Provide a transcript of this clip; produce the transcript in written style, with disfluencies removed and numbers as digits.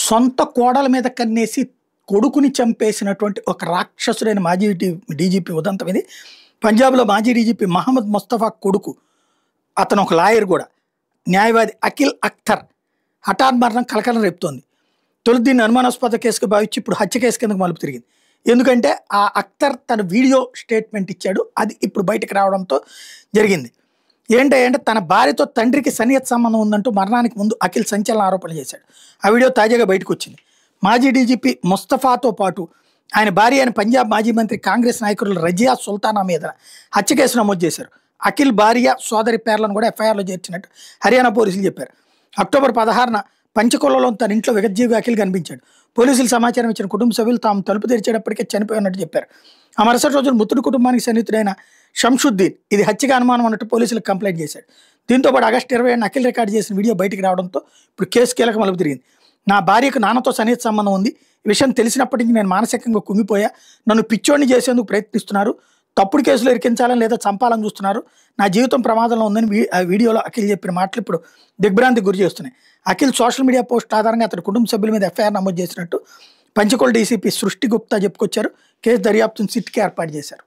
సొంత కోడల మీద కన్నేసి కొడుకుని చంపేసినటువంటి ఒక రాక్షసుడైన మాజీ డీజీపీ ఉదంతం ఇది. పంజాబ్లో మాజీ డీజీపీ మహమ్మద్ ముస్తఫా కొడుకు, అతను ఒక లాయర్ కూడా, న్యాయవాది అఖిల్ అఖ్తర్ హఠాత్ మరణం కలకలం రేపుతోంది. తొలి దీన్ని అనుమానాస్పద కేసుగా భావించి ఇప్పుడు హత్య కేసు కిందకు మలుపు తిరిగింది. ఎందుకంటే ఆ అఖ్తర్ తన వీడియో స్టేట్మెంట్ ఇచ్చాడు, అది ఇప్పుడు బయటకు రావడంతో జరిగింది. ఏంటంటే తన భార్యతో తండ్రికి సన్నిహిత సంబంధం ఉందంటూ మరణానికి ముందు అఖిల్ సంచలన ఆరోపణలు చేశాడు. ఆ వీడియో తాజాగా బయటకు వచ్చింది. మాజీ డీజీపీ ముస్తఫాతో పాటు ఆయన భార్య అయిన పంజాబ్ మాజీ మంత్రి కాంగ్రెస్ నాయకులు రజియా సుల్తానా మీద హత్య కేసు నమోదు చేశారు. అఖిల్ భార్య సోదరి పేర్లను కూడా ఎఫ్ఐఆర్లో చేర్చినట్టు హర్యానా పోలీసులు చెప్పారు. అక్టోబర్ 16న పంచకులలో తన ఇంట్లో విగతజీవిగా అఖిల్ కనిపించాడు. పోలీసులు సమాచారం ఇచ్చిన కుటుంబ సభ్యులు తాము తలుపు తెరిచేటప్పటికే చనిపోయినట్టు చెప్పారు. ఆ మరుసటి రోజున మృతుడి కుటుంబానికి సన్నిహితుడైన షంషుద్దీన్ ఇది హత్యగా అనుమానం అన్నట్టు పోలీసులకు కంప్లైంట్ చేశాడు. దీంతో పాటు ఆగస్టు 27న అఖిల్ రికార్డు చేసిన వీడియో బయటికి రావడంతో ఇప్పుడు కేసు కీలక మలుపు తిరిగింది. నా భార్యకు నాన్నతో సన్నిహిత సంబంధం ఉంది, ఈ విషయం తెలిసినప్పటి నుంచి నేను మానసికంగా కుంగిపోయా, నన్ను పిచ్చోడిని చేసేందుకు ప్రయత్నిస్తున్నారు, తప్పుడు కేసులు ఇరికించాలని లేదా చంపాలని చూస్తున్నారు, నా జీవితం ప్రమాదంలో ఉందని వీడియోలో అఖిల్ చెప్పిన మాటలు ఇప్పుడు దిగ్భ్రాంతికి గురి చేస్తున్నాయి. అఖిల్ సోషల్ మీడియా పోస్ట్ ఆధారంగా అతని కుటుంబ సభ్యుల మీద ఎఫ్ఐఆర్ నమోదు చేసినట్టు పంచకోల్ డీసీపీ సృష్టి గుప్తా చెప్పుకొచ్చారు. కేసు దర్యాప్తును సిట్కి ఏర్పాటు చేశారు.